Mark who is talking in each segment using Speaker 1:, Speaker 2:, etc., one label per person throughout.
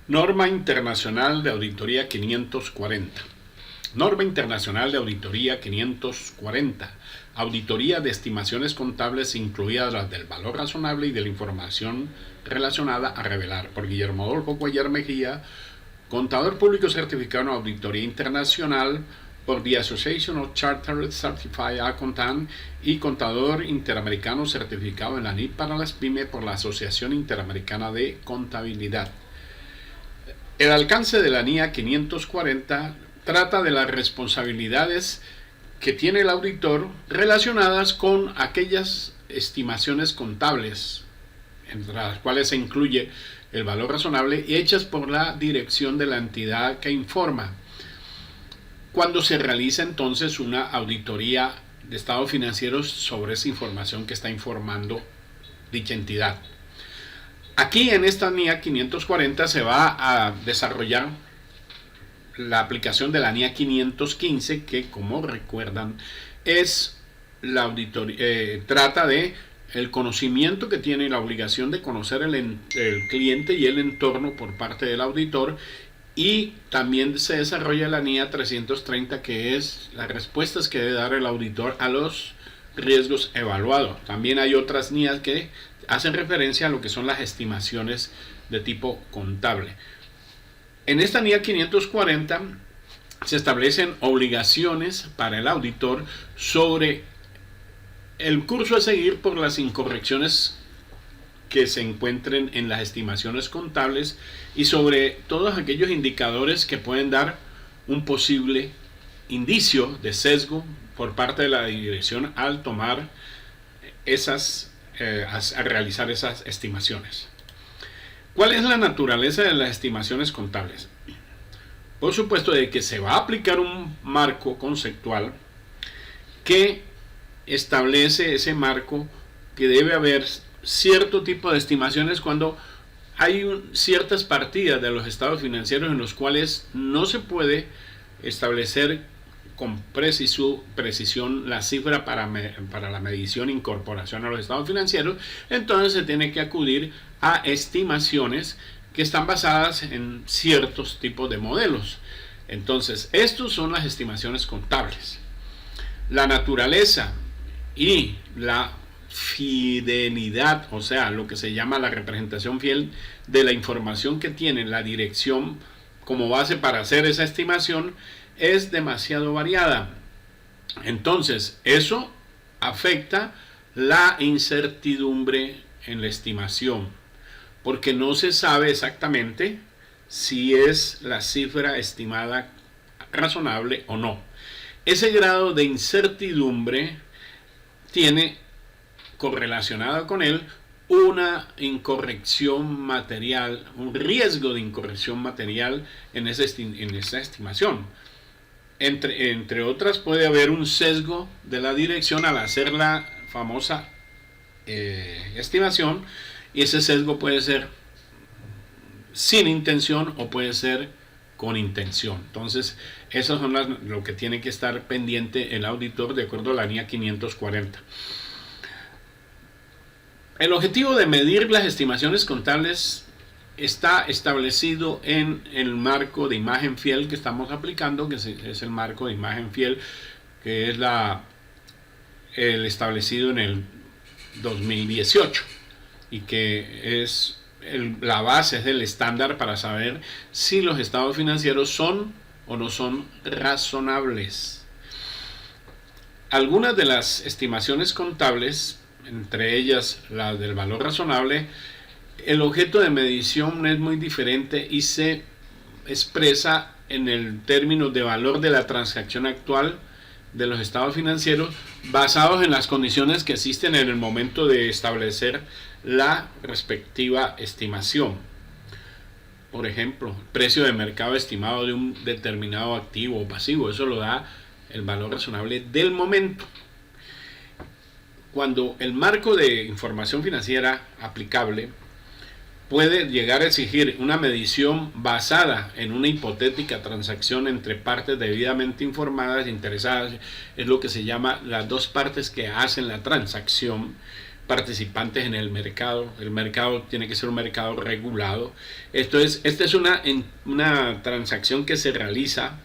Speaker 1: Norma Internacional de Auditoría 540. Norma Internacional de Auditoría 540. Auditoría de estimaciones contables, incluidas las del valor razonable y de la información relacionada a revelar, por Guillermo Adolfo Cuellar Mejía, contador público certificado en Auditoría Internacional por The Association of Chartered Certified Accountants y contador interamericano certificado en la NIP para las PYME por la Asociación Interamericana de Contabilidad. El alcance de la NIA 540 trata de las responsabilidades que tiene el auditor relacionadas con aquellas estimaciones contables, entre las cuales se incluye el valor razonable, y hechas por la dirección de la entidad que informa. Cuando se realiza entonces una auditoría de estados financieros sobre esa información que está informando dicha entidad. Aquí en esta NIA 540 se va a desarrollar la aplicación de la NIA 515, que, como recuerdan, es la auditoría, trata de el conocimiento que tiene, la obligación de conocer el cliente y el entorno por parte del auditor, y también se desarrolla la NIA 330, que es las respuestas que debe dar el auditor a los riesgos evaluados. También hay otras NIAs que hacen referencia a lo que son las estimaciones de tipo contable. En esta NIA 540 se establecen obligaciones para el auditor sobre el curso a seguir por las incorrecciones que se encuentren en las estimaciones contables y sobre todos aquellos indicadores que pueden dar un posible indicio de sesgo por parte de la dirección al tomar a realizar esas estimaciones. ¿Cuál es la naturaleza de las estimaciones contables? Por supuesto, de que se va a aplicar un marco conceptual que establece ese marco, que debe haber cierto tipo de estimaciones cuando hay ciertas partidas de los estados financieros en los cuales no se puede establecer con precisión la cifra para la medición e incorporación a los estados financieros. Entonces se tiene que acudir a estimaciones que están basadas en ciertos tipos de modelos. Entonces, estos son las estimaciones contables. La naturaleza y la fidelidad, o sea, lo que se llama la representación fiel de la información que tiene la dirección como base para hacer esa estimación, es demasiado variada. Entonces, eso afecta la incertidumbre en la estimación, porque no se sabe exactamente si es la cifra estimada razonable o no. Ese grado de incertidumbre tiene correlacionado con él una incorrección material, un riesgo de incorrección material en esa estimación. Entre otras, puede haber un sesgo de la dirección al hacer la famosa estimación, y ese sesgo puede ser sin intención o puede ser con intención. Entonces, esas son lo que tiene que estar pendiente el auditor de acuerdo a la NIA 540. El objetivo de medir las estimaciones contables está establecido en el marco de imagen fiel que estamos aplicando, que es el marco de imagen fiel, que es el establecido en el 2018 y que es la base, es el estándar para saber si los estados financieros son o no son razonables. Algunas de las estimaciones contables, entre ellas la del valor razonable, el objeto de medición es muy diferente y se expresa en el término de valor de la transacción actual de los estados financieros basados en las condiciones que existen en el momento de establecer la respectiva estimación. Por ejemplo, precio de mercado estimado de un determinado activo o pasivo, eso lo da el valor razonable del momento. Cuando el marco de información financiera aplicable puede llegar a exigir una medición basada en una hipotética transacción entre partes debidamente informadas e interesadas, es lo que se llama las dos partes que hacen la transacción, participantes en el mercado. El mercado tiene que ser un mercado regulado. Esta es una transacción que se realiza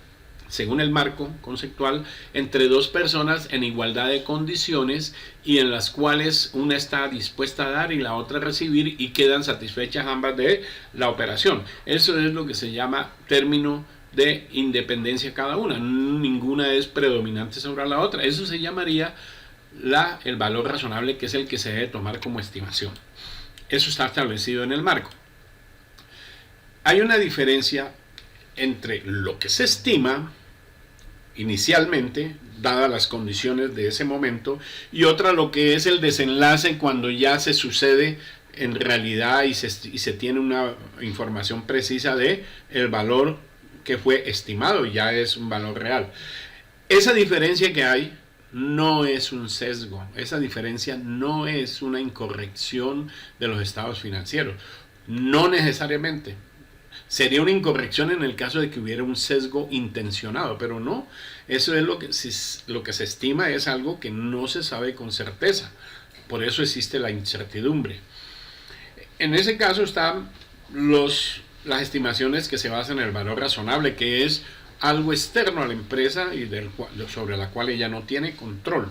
Speaker 1: según el marco conceptual entre dos personas en igualdad de condiciones y en las cuales una está dispuesta a dar y la otra a recibir y quedan satisfechas ambas de la operación. Eso es lo que se llama término de independencia cada una. Ninguna es predominante sobre la otra. Eso se llamaría el valor razonable, que es el que se debe tomar como estimación. Eso está establecido en el marco. Hay una diferencia entre lo que se estima inicialmente, dadas las condiciones de ese momento, y otra lo que es el desenlace cuando ya se sucede en realidad y se tiene una información precisa de el valor que fue estimado y ya es un valor real. Esa diferencia que hay no es un sesgo, esa diferencia no es una incorrección de los estados financieros, no necesariamente. Sería una incorrección en el caso de que hubiera un sesgo intencionado, pero no. Eso es lo que se estima, es algo que no se sabe con certeza. Por eso existe la incertidumbre. En ese caso están las estimaciones que se basan en el valor razonable, que es algo externo a la empresa y sobre la cual ella no tiene control.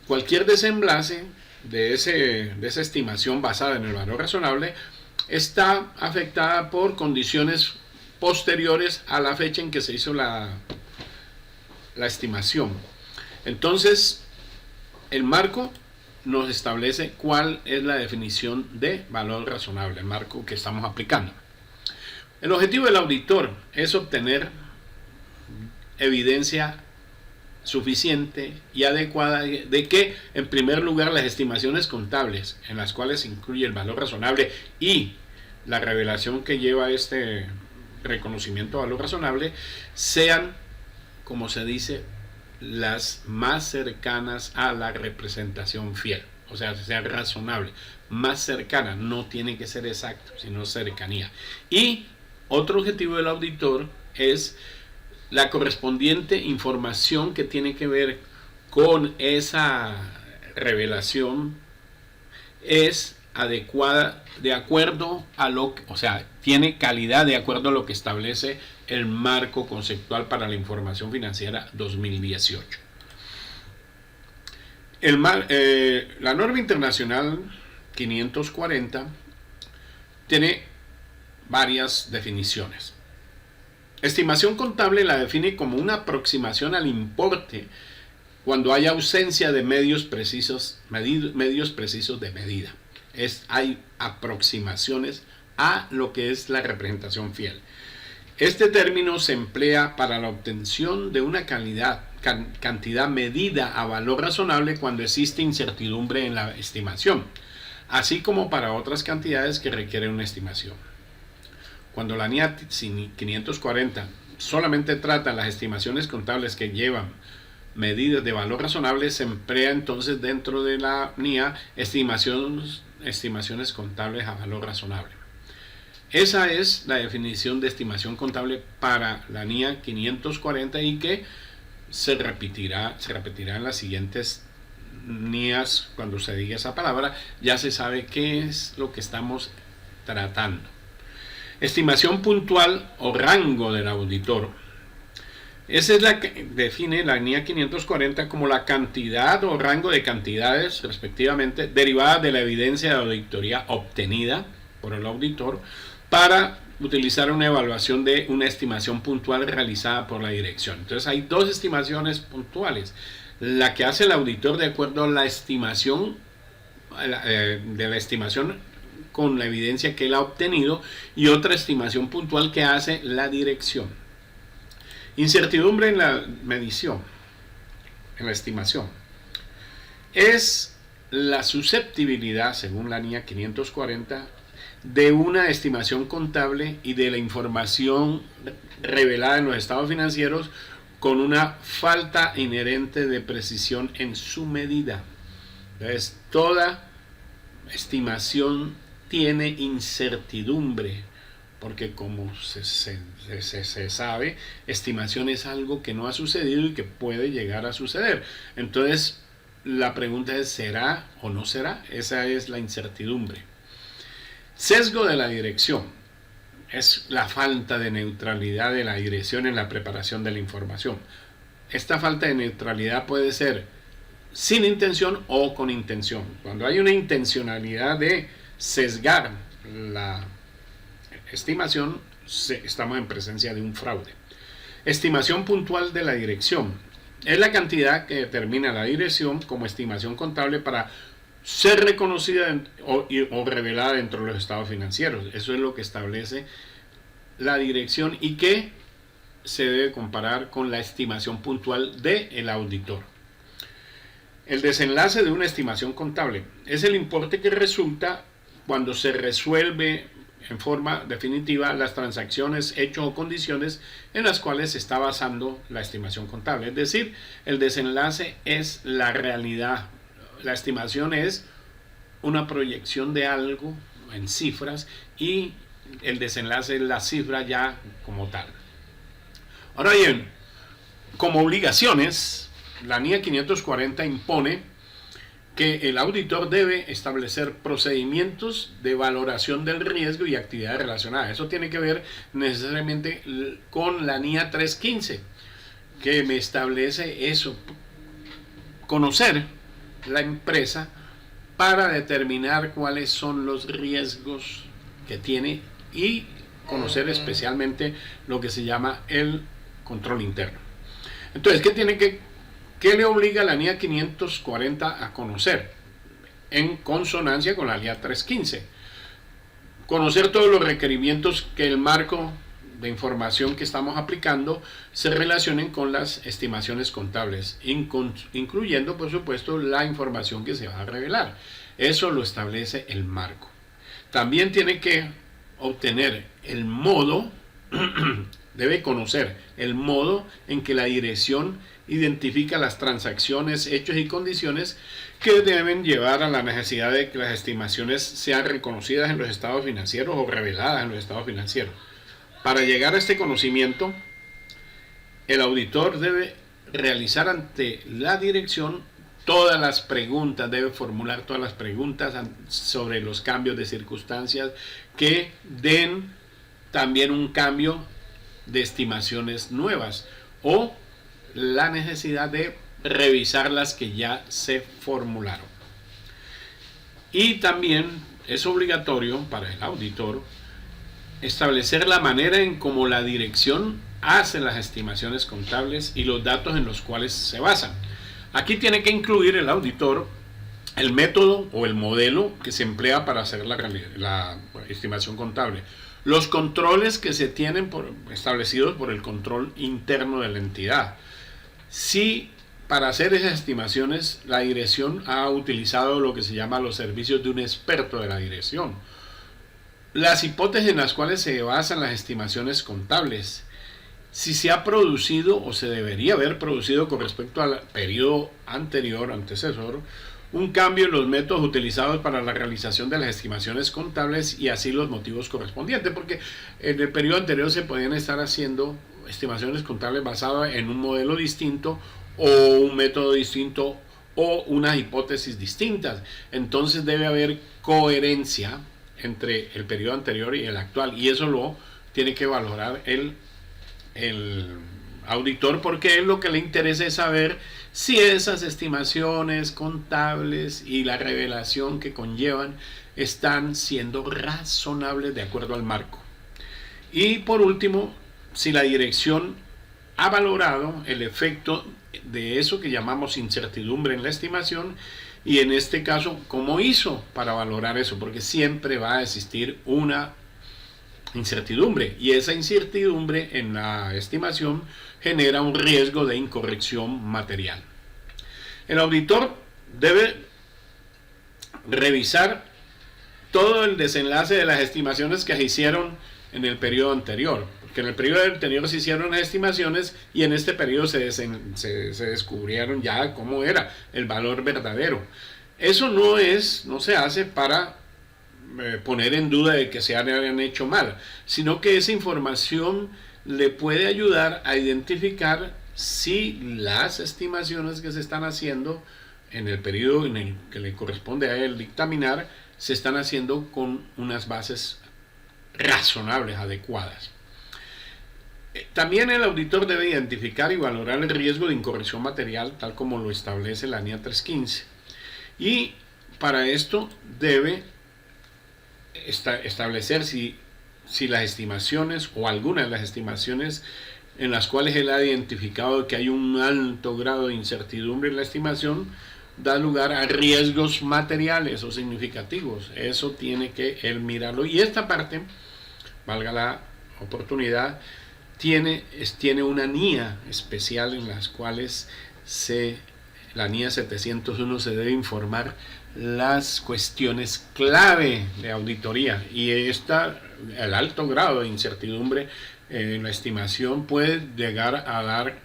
Speaker 1: Cualquier desenlace de esa estimación basada en el valor razonable está afectada por condiciones posteriores a la fecha en que se hizo la estimación. Entonces, el marco nos establece cuál es la definición de valor razonable, el marco que estamos aplicando. El objetivo del auditor es obtener evidencia suficiente y adecuada de que, en primer lugar, las estimaciones contables, en las cuales se incluye el valor razonable y la revelación que lleva este reconocimiento de valor razonable, sean, como se dice, las más cercanas a la representación fiel, o sea, sean razonables, más cercana, no tiene que ser exacto, sino cercanía. Y otro objetivo del auditor es la correspondiente información que tiene que ver con esa revelación es adecuada de acuerdo a lo que, o sea, tiene calidad de acuerdo a lo que establece el marco conceptual para la información financiera 2018. La norma internacional 540 tiene varias definiciones. Estimación contable la define como una aproximación al importe cuando hay ausencia de medios precisos de medida. Hay aproximaciones a lo que es la representación fiel. Este término se emplea para la obtención de una cantidad medida a valor razonable cuando existe incertidumbre en la estimación, así como para otras cantidades que requieren una estimación. Cuando la NIA 540 solamente trata las estimaciones contables que llevan medidas de valor razonable, se emplea entonces dentro de la NIA estimaciones contables a valor razonable. Esa es la definición de estimación contable para la NIA 540 y que se repetirá en las siguientes NIAs. Cuando se diga esa palabra, ya se sabe qué es lo que estamos tratando. Estimación puntual o rango del auditor. Esa es la que define la NIA 540 como la cantidad o rango de cantidades, respectivamente, derivadas de la evidencia de auditoría obtenida por el auditor para utilizar una evaluación de una estimación puntual realizada por la dirección. Entonces hay dos estimaciones puntuales. La que hace el auditor de acuerdo a la estimación con la evidencia que él ha obtenido, y otra estimación puntual que hace la dirección. Incertidumbre en la medición, en la estimación, es la susceptibilidad, según la NIA 540, de una estimación contable y de la información revelada en los estados financieros con una falta inherente de precisión en su medida. Entonces, toda estimación tiene incertidumbre, porque como se sabe, estimación es algo que no ha sucedido y que puede llegar a suceder. Entonces, la pregunta es, ¿será o no será? Esa es la incertidumbre. Sesgo de la dirección. Es la falta de neutralidad de la dirección en la preparación de la información. Esta falta de neutralidad puede ser sin intención o con intención. Cuando hay una intencionalidad de sesgar la estimación, estamos en presencia de un fraude. Estimación puntual de la dirección. Es la cantidad que determina la dirección como estimación contable para ser reconocida o revelada dentro de los estados financieros. Eso es lo que establece la dirección y que se debe comparar con la estimación puntual del auditor. El desenlace de una estimación contable es el importe que resulta cuando se resuelve en forma definitiva las transacciones, hechos o condiciones en las cuales se está basando la estimación contable. Es decir, el desenlace es la realidad. La estimación es una proyección de algo en cifras y el desenlace es la cifra ya como tal. Ahora bien, como obligaciones, la NIA 540 impone que el auditor debe establecer procedimientos de valoración del riesgo y actividades relacionadas. Eso tiene que ver necesariamente con la NIA 315, que me establece eso, conocer la empresa para determinar cuáles son los riesgos que tiene y conocer especialmente lo que se llama el control interno. Entonces, ¿qué le obliga a la NIA 540 a conocer? En consonancia con la NIA 315. Conocer todos los requerimientos que el marco de información que estamos aplicando se relacionen con las estimaciones contables, incluyendo, por supuesto, la información que se va a revelar. Eso lo establece el marco. También tiene que obtener el modo, debe conocer el modo en que la dirección identifica las transacciones, hechos y condiciones que deben llevar a la necesidad de que las estimaciones sean reconocidas en los estados financieros o reveladas en los estados financieros. Para llegar a este conocimiento, el auditor debe realizar ante la dirección todas las preguntas, debe formular todas las preguntas sobre los cambios de circunstancias que den también un cambio de estimaciones nuevas o la necesidad de revisar las que ya se formularon. Y también es obligatorio para el auditor establecer la manera en cómo la dirección hace las estimaciones contables y los datos en los cuales se basan. Aquí tiene que incluir el auditor el método o el modelo que se emplea para hacer la estimación contable, los controles que se tienen establecidos por el control interno de la entidad. Si para hacer esas estimaciones la dirección ha utilizado lo que se llama los servicios de un experto de la dirección, las hipótesis en las cuales se basan las estimaciones contables, si se ha producido o se debería haber producido con respecto al periodo anterior, antecesor, un cambio en los métodos utilizados para la realización de las estimaciones contables y así los motivos correspondientes, porque en el periodo anterior se podían estar haciendo estimaciones contables basadas en un modelo distinto o un método distinto o unas hipótesis distintas. Entonces debe haber coherencia entre el periodo anterior y el actual, y eso lo tiene que valorar el auditor, porque él lo que le interesa es saber si esas estimaciones contables y la revelación que conllevan están siendo razonables de acuerdo al marco. Y por último, si la dirección ha valorado el efecto de eso que llamamos incertidumbre en la estimación, y en este caso, ¿cómo hizo para valorar eso? Porque siempre va a existir una incertidumbre, y esa incertidumbre en la estimación genera un riesgo de incorrección material. El auditor debe revisar todo el desenlace de las estimaciones que se hicieron en el periodo anterior, porque en el periodo anterior se hicieron las estimaciones y en este periodo se descubrieron ya cómo era el valor verdadero. Eso no se hace para poner en duda de que se hayan hecho mal, sino que esa información le puede ayudar a identificar si las estimaciones que se están haciendo en el periodo en el que le corresponde a él dictaminar, se están haciendo con unas bases razonables, adecuadas. También el auditor debe identificar y valorar el riesgo de incorrección material, tal como lo establece la NIA 315. Y para esto debe establecer si las estimaciones o algunas de las estimaciones en las cuales él ha identificado que hay un alto grado de incertidumbre en la estimación, da lugar a riesgos materiales o significativos. Eso tiene que él mirarlo. Y esta parte, valga la oportunidad, tiene una NIA especial en las cuales la NIA 701 se debe informar las cuestiones clave de auditoría, y el alto grado de incertidumbre en la estimación puede llegar a dar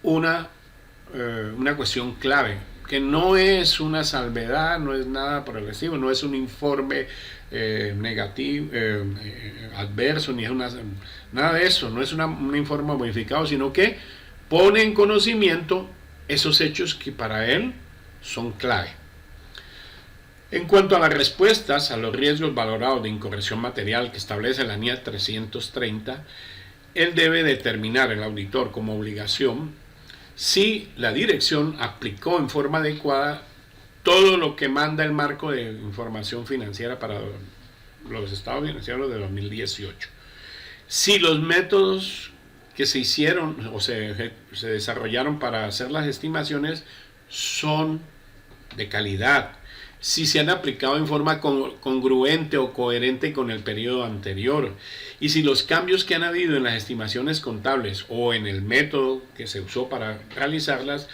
Speaker 1: una cuestión clave, que no es una salvedad, no es nada por el estilo, no es un informe negativo, adverso, ni es nada de eso, no es un informe modificado, sino que pone en conocimiento esos hechos que para él son clave. En cuanto a las respuestas a los riesgos valorados de incorrección material que establece la NIA 330, él debe determinar, el auditor, como obligación, si la dirección aplicó en forma adecuada todo lo que manda el marco de información financiera para los estados financieros de 2018. Si los métodos que se hicieron o se desarrollaron para hacer las estimaciones son de calidad, si se han aplicado en forma congruente o coherente con el periodo anterior, y si los cambios que han habido en las estimaciones contables o en el método que se usó para realizarlas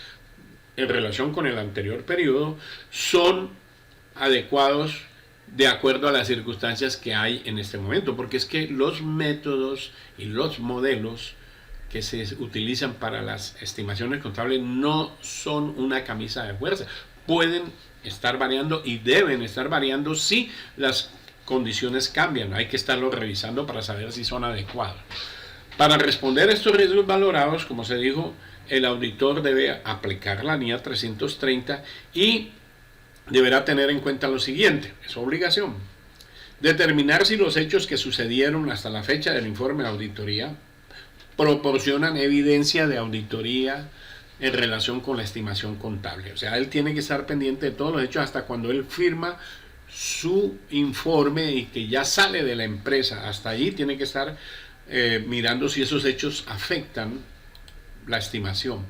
Speaker 1: en relación con el anterior periodo son adecuados de acuerdo a las circunstancias que hay en este momento, porque es que los métodos y los modelos que se utilizan para las estimaciones contables no son una camisa de fuerza, pueden estar variando y deben estar variando si las condiciones cambian. Hay que estarlo revisando para saber si son adecuados. Para responder a estos riesgos valorados, como se dijo, el auditor debe aplicar la NIA 330 y deberá tener en cuenta lo siguiente, es su obligación: determinar si los hechos que sucedieron hasta la fecha del informe de auditoría proporcionan evidencia de auditoría en relación con la estimación contable. O sea, él tiene que estar pendiente de todos los hechos hasta cuando él firma su informe y que ya sale de la empresa. Hasta allí tiene que estar mirando si esos hechos afectan la estimación.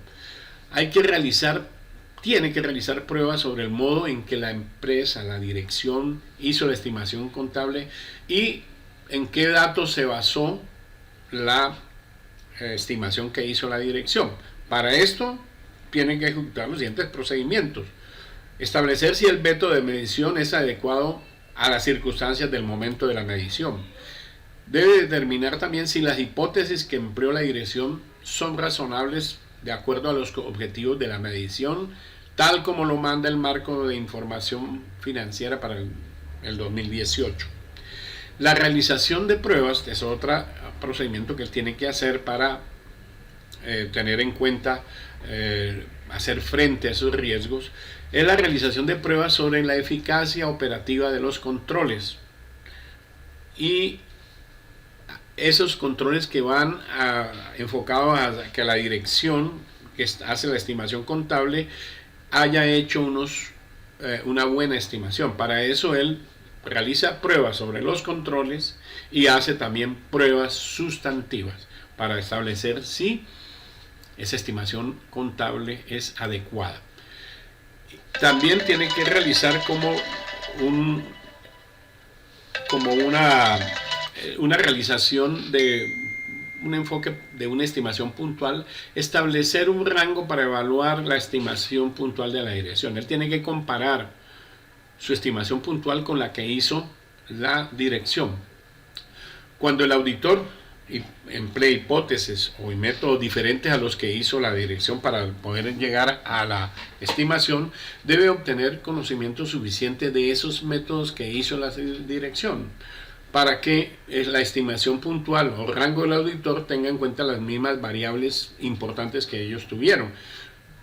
Speaker 1: Tiene que realizar pruebas sobre el modo en que la empresa, la dirección, hizo la estimación contable y en qué datos se basó la estimación que hizo la dirección. Para esto tienen que ejecutar los siguientes procedimientos: establecer si el método de medición es adecuado a las circunstancias del momento de la medición. Debe determinar también si las hipótesis que empleó la dirección son razonables de acuerdo a los objetivos de la medición, tal como lo manda el marco de información financiera para el 2018. La realización de pruebas es otro procedimiento que él tiene que hacer para tener en cuenta, hacer frente a esos riesgos. Es la realización de pruebas sobre la eficacia operativa de los controles, y esos controles que van enfocados a que la dirección que hace la estimación contable haya hecho una buena estimación. Para eso él realiza pruebas sobre los controles y hace también pruebas sustantivas para establecer si esa estimación contable es adecuada. También tiene que realizar como una realización de un enfoque de una estimación puntual, establecer un rango para evaluar la estimación puntual de la dirección. Él tiene que comparar su estimación puntual con la que hizo la dirección. Cuando el auditor emplea hipótesis o métodos diferentes a los que hizo la dirección para poder llegar a la estimación, debe obtener conocimiento suficiente de esos métodos que hizo la dirección para que la estimación puntual o rango del auditor tenga en cuenta las mismas variables importantes que ellos tuvieron.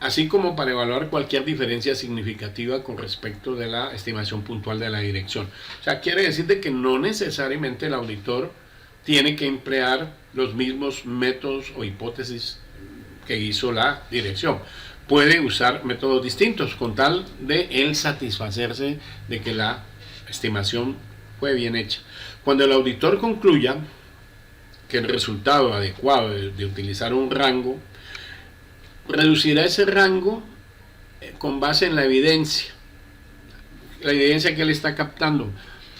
Speaker 1: así como para evaluar cualquier diferencia significativa con respecto de la estimación puntual de la dirección. O sea, quiere decir de que no necesariamente el auditor tiene que emplear los mismos métodos o hipótesis que hizo la dirección. Puede usar métodos distintos con tal de él satisfacerse de que la estimación fue bien hecha. Cuando el auditor concluya que el resultado adecuado de utilizar un rango, reducirá ese rango con base en la evidencia que él está captando,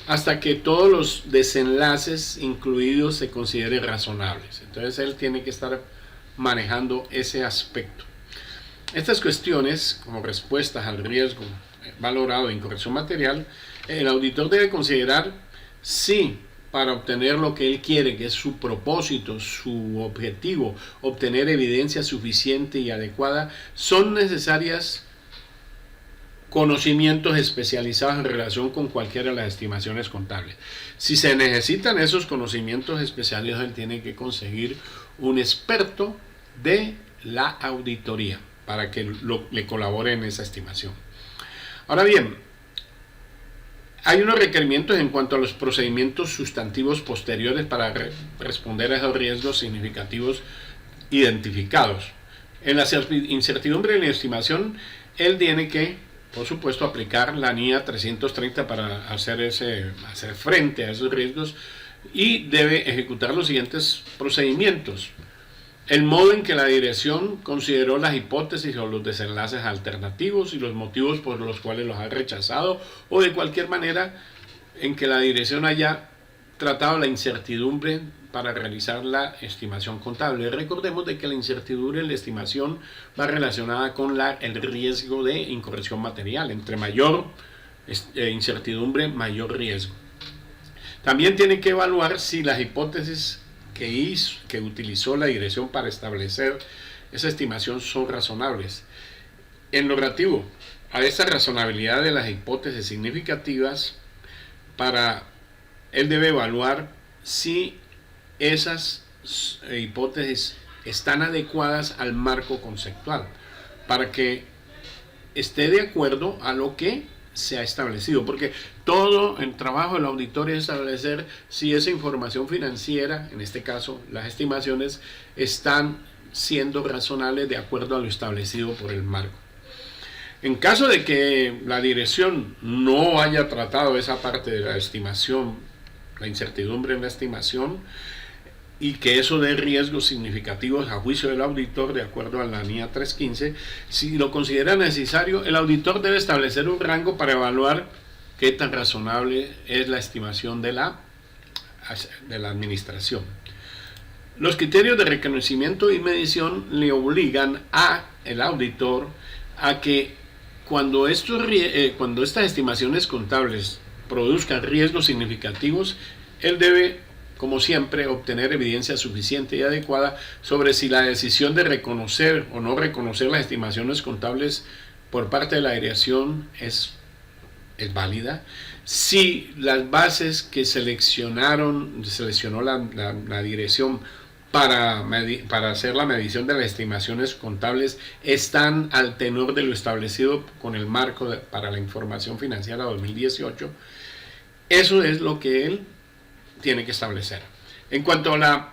Speaker 1: hasta que todos los desenlaces incluidos se consideren razonables. Entonces él tiene que estar manejando ese aspecto. Estas cuestiones, como respuestas al riesgo valorado de incorrección material, el auditor debe considerar si para obtener lo que él quiere, que es su propósito, su objetivo, obtener evidencia suficiente y adecuada, son necesarias conocimientos especializados en relación con cualquiera de las estimaciones contables. Si se necesitan esos conocimientos especializados, él tiene que conseguir un experto de la auditoría para que le colabore en esa estimación. Ahora bien, hay unos requerimientos en cuanto a los procedimientos sustantivos posteriores para responder a esos riesgos significativos identificados. En la incertidumbre de la estimación, él tiene que, por supuesto, aplicar la NIA 330 para hacer frente a esos riesgos y debe ejecutar los siguientes procedimientos. El modo en que la dirección consideró las hipótesis o los desenlaces alternativos y los motivos por los cuales los ha rechazado, o de cualquier manera en que la dirección haya tratado la incertidumbre para realizar la estimación contable. Recordemos de que la incertidumbre en la estimación va relacionada con el riesgo de incorrección material. Entre mayor incertidumbre, mayor riesgo. También tiene que evaluar si las hipótesis que utilizó la dirección para establecer esa estimación son razonables. En lo relativo a esa razonabilidad de las hipótesis significativas, él debe evaluar si esas hipótesis están adecuadas al marco conceptual para que esté de acuerdo a lo que se ha establecido, porque todo el trabajo del auditor es establecer si esa información financiera, en este caso las estimaciones, están siendo razonables de acuerdo a lo establecido por el marco. En caso de que la dirección no haya tratado esa parte de la estimación, la incertidumbre en la estimación, y que eso dé riesgos significativos a juicio del auditor de acuerdo a la NIA 315, si lo considera necesario, el auditor debe establecer un rango para evaluar qué tan razonable es la estimación de la administración. Los criterios de reconocimiento y medición le obligan al auditor a que cuando estas estimaciones contables produzcan riesgos significativos, él debe, como siempre, obtener evidencia suficiente y adecuada sobre si la decisión de reconocer o no reconocer las estimaciones contables por parte de la dirección es válida, si las bases que seleccionó la dirección para hacer la medición de las estimaciones contables están al tenor de lo establecido con el marco para la información financiera 2018, eso es lo que él tiene que establecer. En cuanto a la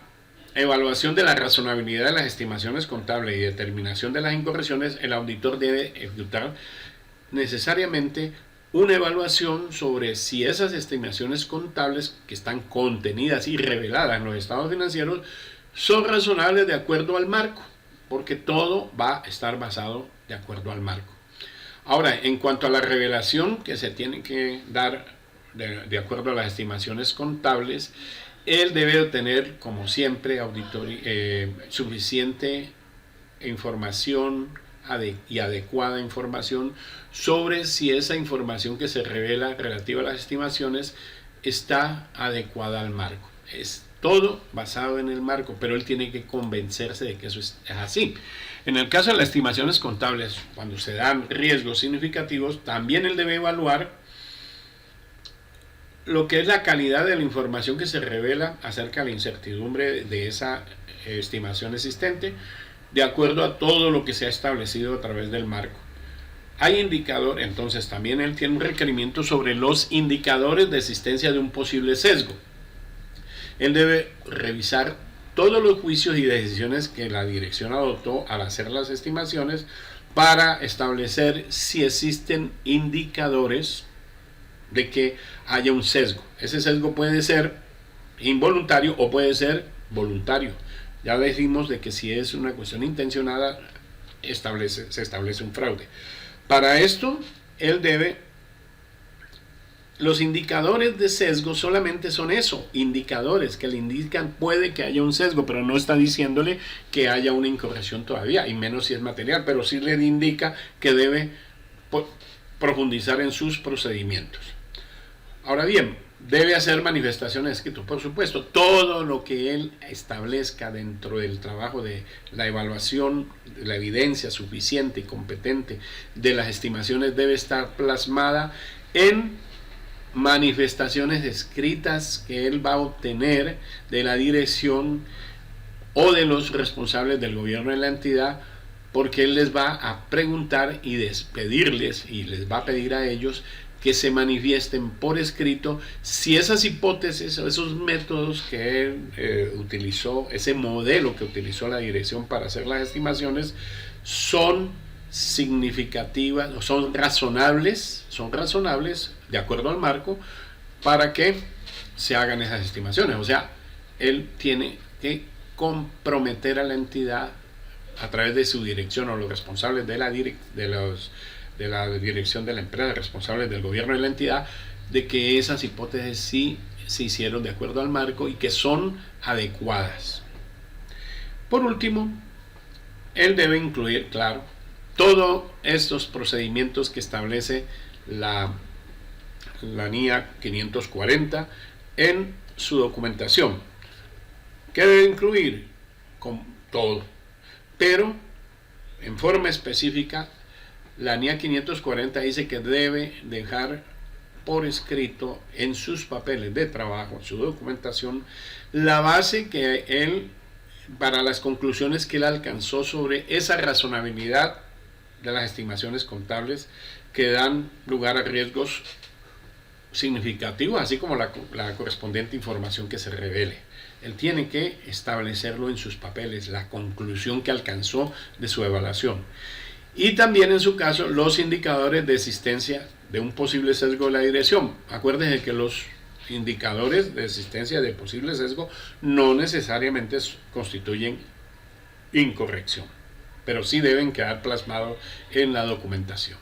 Speaker 1: evaluación de la razonabilidad de las estimaciones contables y determinación de las incorrecciones, el auditor debe ejecutar necesariamente una evaluación sobre si esas estimaciones contables que están contenidas y reveladas en los estados financieros son razonables de acuerdo al marco, porque todo va a estar basado de acuerdo al marco. Ahora, en cuanto a la revelación que se tiene que dar de acuerdo a las estimaciones contables, él debe obtener, como siempre, suficiente información y adecuada información sobre si esa información que se revela relativa a las estimaciones está adecuada al marco. Es todo basado en el marco, pero él tiene que convencerse de que eso es así. En el caso de las estimaciones contables, cuando se dan riesgos significativos, también él debe evaluar lo que es la calidad de la información que se revela acerca de la incertidumbre de esa estimación existente, de acuerdo a todo lo que se ha establecido a través del marco. Hay indicador, entonces también él tiene un requerimiento sobre los indicadores de existencia de un posible sesgo. Él debe revisar todos los juicios y decisiones que la dirección adoptó al hacer las estimaciones para establecer si existen indicadores de que haya un sesgo. Ese sesgo puede ser involuntario o puede ser voluntario. Ya decimos de que si es una cuestión intencionada, se establece un fraude. Para esto, él debe... Los indicadores de sesgo solamente son eso, indicadores que le indican puede que haya un sesgo, pero no está diciéndole que haya una incorrección todavía, y menos si es material, pero sí le indica que debe profundizar en sus procedimientos. Ahora bien, debe hacer manifestaciones escritas, por supuesto, todo lo que él establezca dentro del trabajo de la evaluación, de la evidencia suficiente y competente de las estimaciones debe estar plasmada en manifestaciones escritas que él va a obtener de la dirección o de los responsables del gobierno de la entidad, porque él les va a preguntar y despedirles y les va a pedir a ellos que se manifiesten por escrito si esas hipótesis o esos métodos que él utilizó, ese modelo que utilizó la dirección para hacer las estimaciones, son significativas, son razonables de acuerdo al marco para que se hagan esas estimaciones. O sea, él tiene que comprometer a la entidad a través de su dirección o los responsables de la dirección de la empresa, responsables del gobierno de la entidad, de que esas hipótesis sí se hicieron de acuerdo al marco y que son adecuadas. Por último, él debe incluir, claro, todos estos procedimientos que establece la NIA 540 en su documentación. ¿Qué debe incluir? Con todo, pero en forma específica la NIA 540 dice que debe dejar por escrito en sus papeles de trabajo, en su documentación, la base que él, para las conclusiones que él alcanzó sobre esa razonabilidad de las estimaciones contables que dan lugar a riesgos significativos, así como la correspondiente información que se revele. Él tiene que establecerlo en sus papeles, la conclusión que alcanzó de su evaluación. Y también en su caso los indicadores de existencia de un posible sesgo de la dirección. Acuérdense que los indicadores de existencia de posible sesgo no necesariamente constituyen incorrección, pero sí deben quedar plasmados en la documentación.